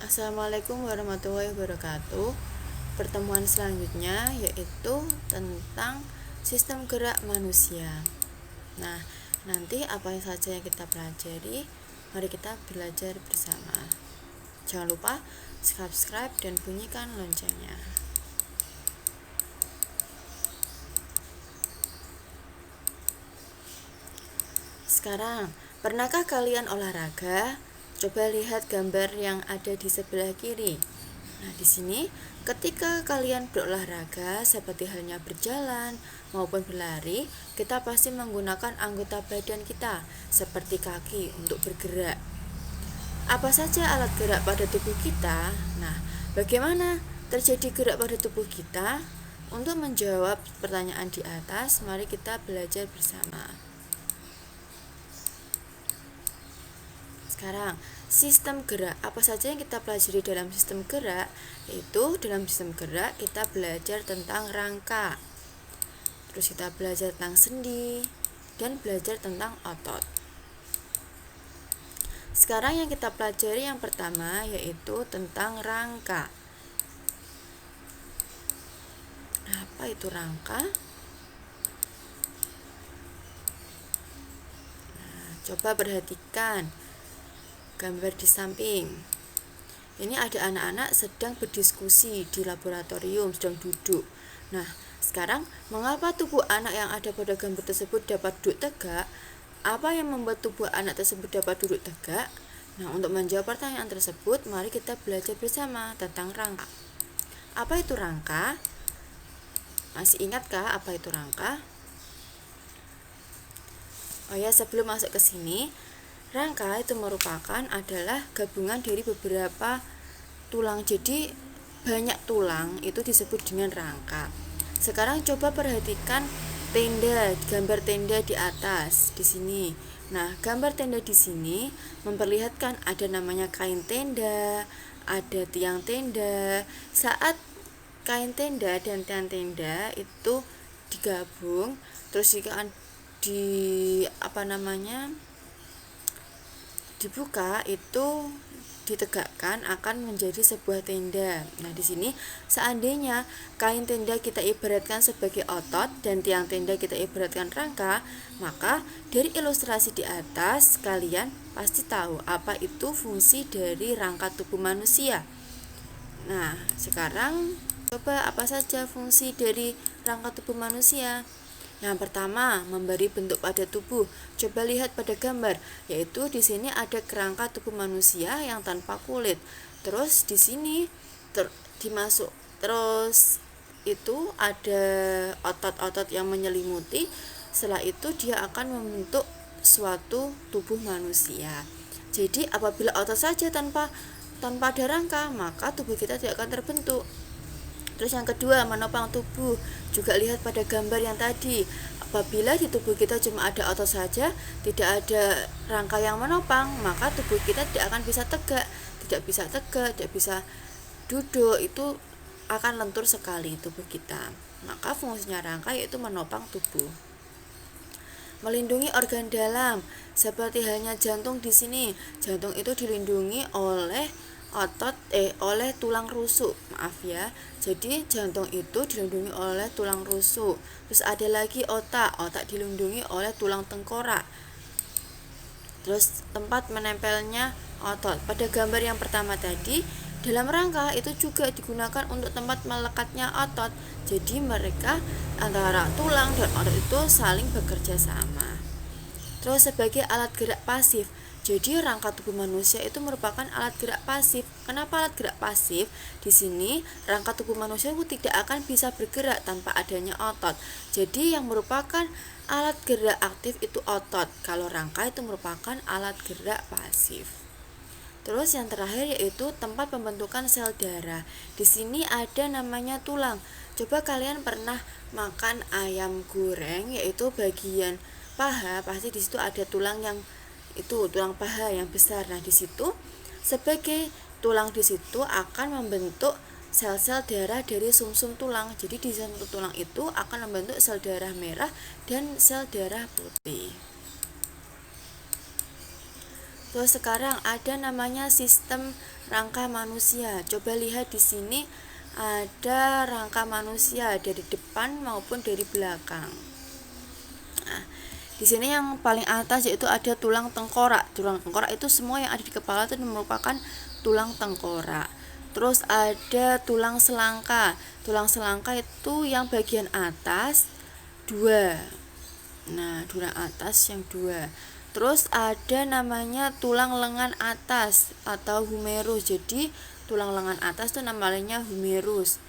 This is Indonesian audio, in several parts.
Assalamualaikum warahmatullahi wabarakatuh. Pertemuan selanjutnya yaitu tentang sistem gerak manusia. Nah, nanti apa saja yang kita pelajari, mari kita belajar bersama. Jangan lupa subscribe dan bunyikan loncengnya. Sekarang, pernahkah kalian olahraga? Coba lihat gambar yang ada di sebelah kiri. Nah, di sini ketika kalian berolahraga seperti halnya berjalan maupun berlari, kita pasti menggunakan anggota badan kita seperti kaki untuk bergerak. Apa saja alat gerak pada tubuh kita? Nah, bagaimana terjadi gerak pada tubuh kita? Untuk menjawab pertanyaan di atas, mari kita belajar bersama. Sekarang, sistem gerak. Apa saja yang kita pelajari dalam sistem gerak? Yaitu dalam sistem gerak kita belajar tentang rangka. Terus kita belajar tentang sendi dan belajar tentang otot. Sekarang yang kita pelajari yang pertama yaitu tentang rangka. Apa itu rangka? Nah, coba perhatikan gambar di samping. Ini ada anak-anak sedang berdiskusi di laboratorium, sedang duduk. Nah, sekarang mengapa tubuh anak yang ada pada gambar tersebut dapat duduk tegak? Apa yang membuat tubuh anak tersebut dapat duduk tegak? Nah, untuk menjawab pertanyaan tersebut, mari kita belajar bersama tentang rangka. Apa itu rangka? Masih ingatkah apa itu rangka? Oh ya, sebelum masuk ke sini, rangka itu merupakan adalah gabungan dari beberapa tulang. Jadi banyak tulang itu disebut dengan rangka. Sekarang coba perhatikan tenda, gambar tenda di atas di sini. Nah, gambar tenda di sini memperlihatkan ada namanya kain tenda, ada tiang tenda. Saat kain tenda dan tiang tenda itu digabung, terus jika dibuka itu ditegakkan akan menjadi sebuah tenda. Nah, di sini seandainya kain tenda kita ibaratkan sebagai otot dan tiang tenda kita ibaratkan rangka, maka dari ilustrasi di atas kalian pasti tahu apa itu fungsi dari rangka tubuh manusia. Nah, sekarang coba apa saja fungsi dari rangka tubuh manusia? Yang pertama, memberi bentuk pada tubuh. Coba lihat pada gambar, yaitu di sini ada kerangka tubuh manusia yang tanpa kulit. Terus di sini terus itu ada otot-otot yang menyelimuti. Setelah itu dia akan membentuk suatu tubuh manusia. Jadi apabila otot saja tanpa ada rangka, maka tubuh kita tidak akan terbentuk. Terus yang kedua, menopang tubuh. Juga lihat pada gambar yang tadi. Apabila di tubuh kita cuma ada otot saja, tidak ada rangka yang menopang, maka tubuh kita tidak akan bisa tegak, tidak bisa duduk. Itu akan lentur sekali tubuh kita. Maka fungsinya rangka yaitu menopang tubuh. Melindungi organ dalam, seperti halnya jantung di sini. Jantung itu dilindungi oleh oleh tulang rusuk. Maaf ya. Jadi jantung itu dilindungi oleh tulang rusuk. Terus ada lagi otak dilindungi oleh tulang tengkorak. Terus tempat menempelnya otot. Pada gambar yang pertama tadi, dalam rangka itu juga digunakan untuk tempat melekatnya otot. Jadi mereka antara tulang dan otot itu saling bekerja sama. Terus sebagai alat gerak pasif. Jadi rangka tubuh manusia itu merupakan alat gerak pasif. Kenapa alat gerak pasif? Di sini rangka tubuh manusia itu tidak akan bisa bergerak tanpa adanya otot. Jadi yang merupakan alat gerak aktif itu otot. Kalau rangka itu merupakan alat gerak pasif. Terus yang terakhir yaitu tempat pembentukan sel darah. Di sini ada namanya tulang. Coba kalian pernah makan ayam goreng, yaitu bagian paha, pasti di situ ada tulang tulang paha yang besar. Nah, di situ sebagai tulang di situ akan membentuk sel-sel darah dari sumsum tulang. Jadi di sumsum tulang itu akan membentuk sel darah merah dan sel darah putih. Terus sekarang ada namanya sistem rangka manusia. Coba lihat di sini ada rangka manusia dari depan maupun dari belakang. Nah, di sini yang paling atas yaitu ada tulang tengkorak. Tulang tengkorak itu semua yang ada di kepala itu merupakan tulang tengkorak. Terus ada tulang selangka. Tulang selangka itu yang bagian atas 2. Nah, tulang atas yang 2. Terus ada namanya tulang lengan atas atau humerus. Jadi tulang lengan atas itu namanya humerus.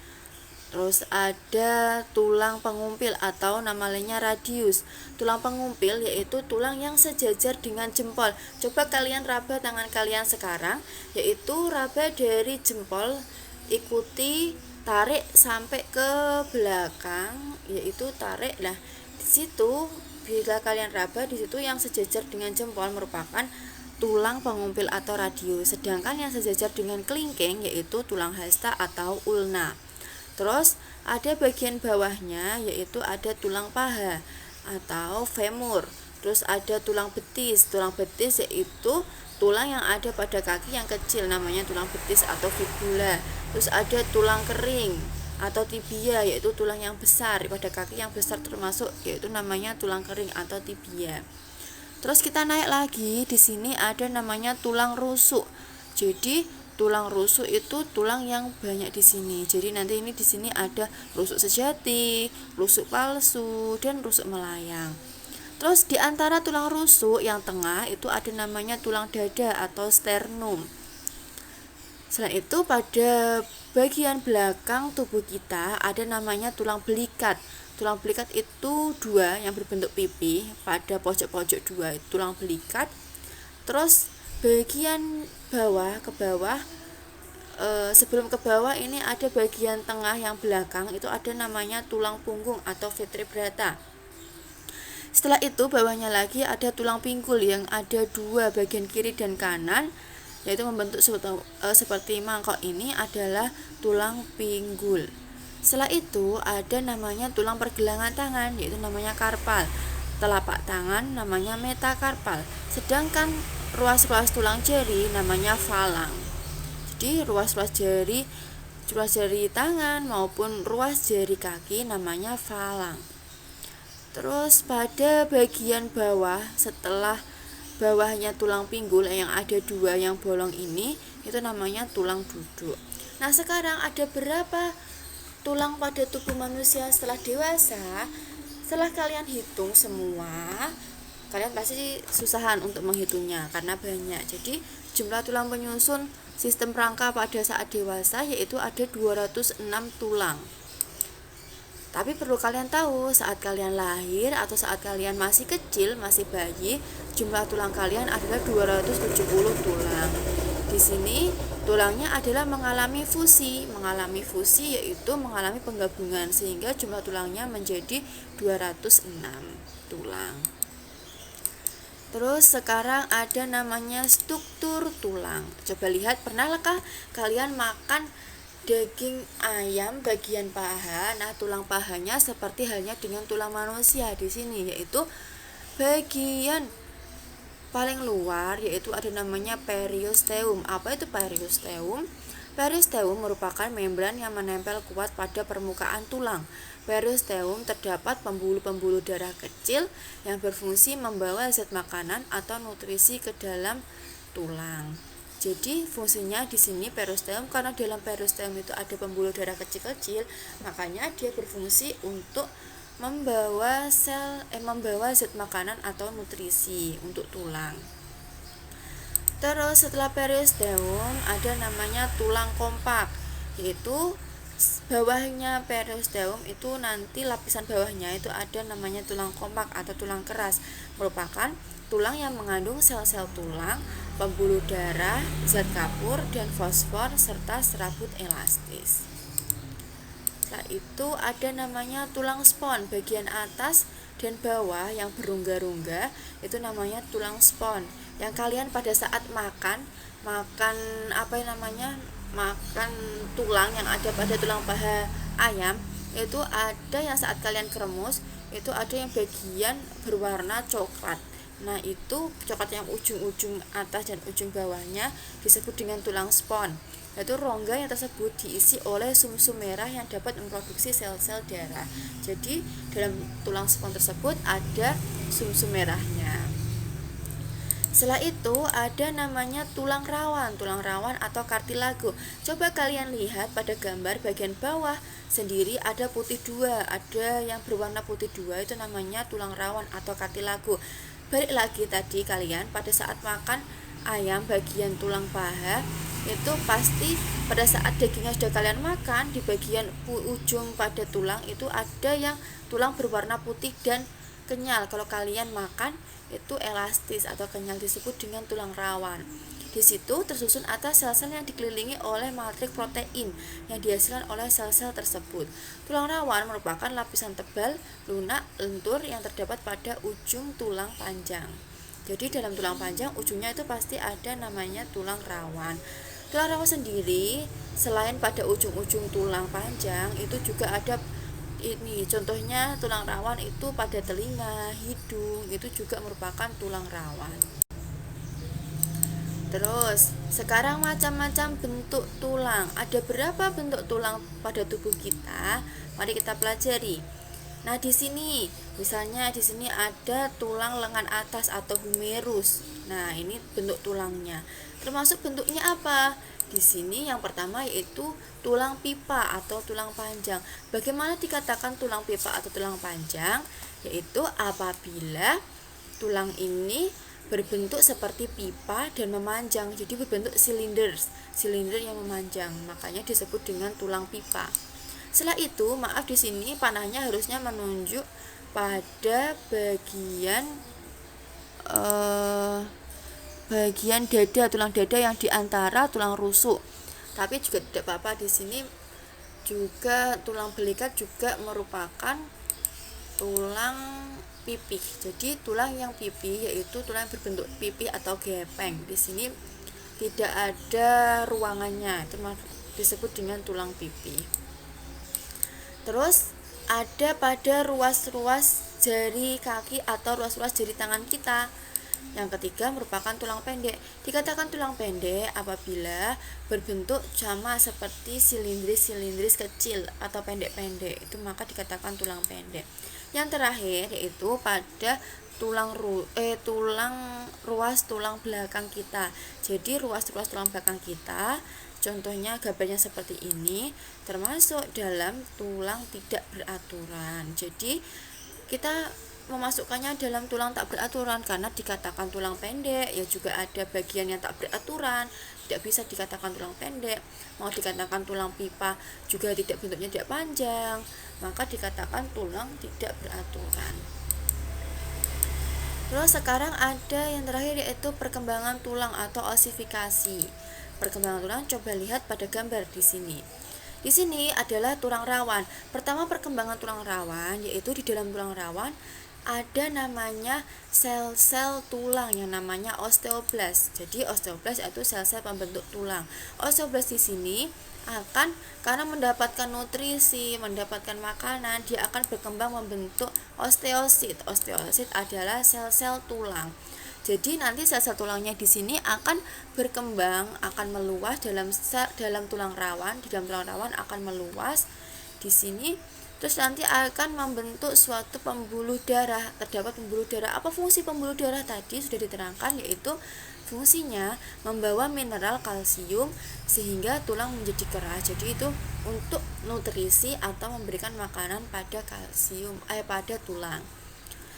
Terus ada tulang pengumpil atau namanya radius. Tulang pengumpil yaitu tulang yang sejajar dengan jempol. Coba kalian raba tangan kalian sekarang, yaitu raba dari jempol, ikuti tarik sampai ke belakang, yaitu tarik. Nah, di situ bila kalian raba di situ yang sejajar dengan jempol merupakan tulang pengumpil atau radius. Sedangkan yang sejajar dengan kelingking yaitu tulang hasta atau ulna. Terus ada bagian bawahnya yaitu ada tulang paha atau femur. Terus ada tulang betis. Tulang betis yaitu tulang yang ada pada kaki yang kecil, namanya tulang betis atau fibula. Terus ada tulang kering atau tibia, yaitu tulang yang besar pada kaki yang besar termasuk, yaitu namanya tulang kering atau tibia. Terus kita naik lagi, di sini ada namanya tulang rusuk. Jadi tulang rusuk itu tulang yang banyak di sini. Jadi nanti ini di sini ada rusuk sejati, rusuk palsu, dan rusuk melayang. Terus di antara tulang rusuk yang tengah itu ada namanya tulang dada atau sternum. Selain itu pada bagian belakang tubuh kita ada namanya tulang belikat. Tulang belikat itu 2 yang berbentuk pipi, pada pojok-pojok 2 tulang belikat. Terus bagian bawah ke bawah, sebelum ke bawah ini ada bagian tengah yang belakang itu ada namanya tulang punggung atau vertebrata. Setelah itu bawahnya lagi ada tulang pinggul yang ada 2 bagian kiri dan kanan, yaitu membentuk seperti mangkok, ini adalah tulang pinggul. Setelah itu ada namanya tulang pergelangan tangan, yaitu namanya karpal. Telapak tangan namanya metakarpal. Sedangkan ruas-ruas tulang jari namanya falang. Jadi ruas-ruas jari tangan maupun ruas jari kaki namanya falang. Terus pada bagian bawah, setelah bawahnya tulang pinggul yang ada 2 yang bolong ini, itu namanya tulang duduk. Nah, sekarang ada berapa tulang pada tubuh manusia setelah dewasa? Setelah kalian hitung semua, kalian pasti susahan untuk menghitungnya karena banyak. Jadi jumlah tulang penyusun sistem rangka pada saat dewasa yaitu ada 206 tulang. Tapi perlu kalian tahu, saat kalian lahir atau saat kalian masih kecil, masih bayi, jumlah tulang kalian adalah 270 tulang. Di sini tulangnya adalah mengalami fusi. Mengalami fusi yaitu mengalami penggabungan sehingga jumlah tulangnya menjadi 206 tulang. Terus sekarang ada namanya struktur tulang. Coba lihat, pernahkah kalian makan daging ayam bagian paha? Nah, tulang pahanya seperti halnya dengan tulang manusia di sini, yaitu bagian paling luar yaitu ada namanya periosteum. Apa itu periosteum? Periosteum merupakan membran yang menempel kuat pada permukaan tulang. Periosteum terdapat pembuluh-pembuluh darah kecil yang berfungsi membawa zat makanan atau nutrisi ke dalam tulang. Jadi fungsinya di sini periosteum, karena dalam periosteum itu ada pembuluh darah kecil-kecil, makanya dia berfungsi untuk membawa zat makanan atau nutrisi untuk tulang. Terus setelah periosteum ada namanya tulang kompak, yaitu bawahnya periosteum itu nanti lapisan bawahnya itu ada namanya tulang kompak atau tulang keras, merupakan tulang yang mengandung sel-sel tulang, pembuluh darah, zat kapur dan fosfor serta serabut elastis. Setelah itu ada namanya tulang spons, bagian atas dan bawah yang berungga-rungga itu namanya tulang spons. Yang kalian pada saat makan makan tulang yang ada pada tulang paha ayam, itu ada yang saat kalian keremus itu ada yang bagian berwarna coklat. Nah, itu coklat yang ujung-ujung atas dan ujung bawahnya disebut dengan tulang spons. Yaitu rongga yang tersebut diisi oleh sumsum merah yang dapat memproduksi sel-sel darah. Jadi, dalam tulang spons tersebut ada sumsum merahnya. Setelah itu ada namanya tulang rawan atau kartilago. Coba kalian lihat pada gambar bagian bawah sendiri ada putih dua, ada yang berwarna putih dua, itu namanya tulang rawan atau kartilago. Balik lagi tadi kalian pada saat makan ayam bagian tulang paha itu pasti pada saat dagingnya sudah kalian makan, di bagian ujung pada tulang itu ada yang tulang berwarna putih dan kenyal. Kalau kalian makan itu elastis atau kenyal, disebut dengan tulang rawan. Di situ tersusun atas sel-sel yang dikelilingi oleh matriks protein yang dihasilkan oleh sel-sel tersebut. Tulang rawan merupakan lapisan tebal, lunak, lentur yang terdapat pada ujung tulang panjang. Jadi dalam tulang panjang ujungnya itu pasti ada namanya tulang rawan. Tulang rawan sendiri selain pada ujung-ujung tulang panjang itu juga ada ini, contohnya tulang rawan itu pada telinga, hidung, itu juga merupakan tulang rawan. Terus, sekarang macam-macam bentuk tulang. Ada berapa bentuk tulang pada tubuh kita? Mari kita pelajari. Nah, di sini, misalnya di sini ada tulang lengan atas atau humerus. Nah, ini bentuk tulangnya. Termasuk bentuknya apa? Di sini yang pertama yaitu tulang pipa atau tulang panjang. Bagaimana dikatakan tulang pipa atau tulang panjang? Yaitu apabila tulang ini berbentuk seperti pipa dan memanjang, jadi berbentuk silinder yang memanjang, makanya disebut dengan tulang pipa. Setelah itu, maaf di sini panahnya harusnya menunjuk pada bagian dada, tulang dada yang diantara tulang rusuk. Tapi juga tidak apa-apa, di sini juga tulang belikat juga merupakan tulang pipih. Jadi tulang yang pipih yaitu tulang yang berbentuk pipih atau gepeng. Di sini tidak ada ruangannya, itu disebut dengan tulang pipih. Terus ada pada ruas-ruas jari kaki atau ruas-ruas jari tangan kita. Yang ketiga merupakan tulang pendek. Dikatakan tulang pendek apabila berbentuk sama seperti silindris kecil atau pendek-pendek, itu maka dikatakan tulang pendek. Yang terakhir yaitu pada ruas tulang belakang kita. Jadi ruas-ruas tulang belakang kita, contohnya gambarnya seperti ini, termasuk dalam tulang tidak beraturan. Jadi kita memasukkannya dalam tulang tak beraturan karena dikatakan tulang pendek, ya juga ada bagian yang tak beraturan, tidak bisa dikatakan tulang pendek. Mau dikatakan tulang pipa juga bentuknya tidak panjang, maka dikatakan tulang tidak beraturan. Terus sekarang ada yang terakhir yaitu perkembangan tulang atau osifikasi. Perkembangan tulang coba lihat pada gambar di sini. Di sini adalah tulang rawan. Pertama perkembangan tulang rawan yaitu di dalam tulang rawan ada namanya sel-sel tulang yang namanya osteoblast. Jadi osteoblast itu sel-sel pembentuk tulang. Osteoblast di sini akan karena mendapatkan nutrisi, mendapatkan makanan, dia akan berkembang membentuk osteosit. Osteosit adalah sel-sel tulang. Jadi nanti sel-sel tulangnya di sini akan berkembang, akan meluas dalam tulang rawan. Di dalam tulang rawan akan meluas di sini. Terus nanti akan membentuk suatu pembuluh darah. Terdapat pembuluh darah. Apa fungsi pembuluh darah tadi sudah diterangkan, yaitu fungsinya membawa mineral kalsium sehingga tulang menjadi keras. Jadi itu untuk nutrisi atau memberikan makanan pada pada tulang.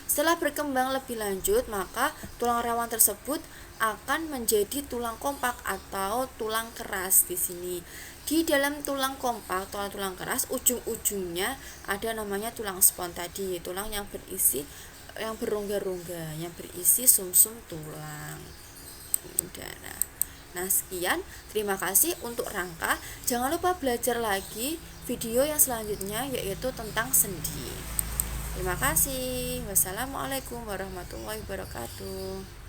Setelah berkembang lebih lanjut, maka tulang rawan tersebut akan menjadi tulang kompak atau tulang keras di sini. Di dalam tulang kompak atau tulang keras, ujung-ujungnya ada namanya tulang spons tadi, tulang yang berongga-rongga, yang berisi sumsum tulang. Udara. Nah, sekian. Terima kasih untuk rangka. Jangan lupa belajar lagi video yang selanjutnya yaitu tentang sendi. Terima kasih. Wassalamualaikum warahmatullahi wabarakatuh.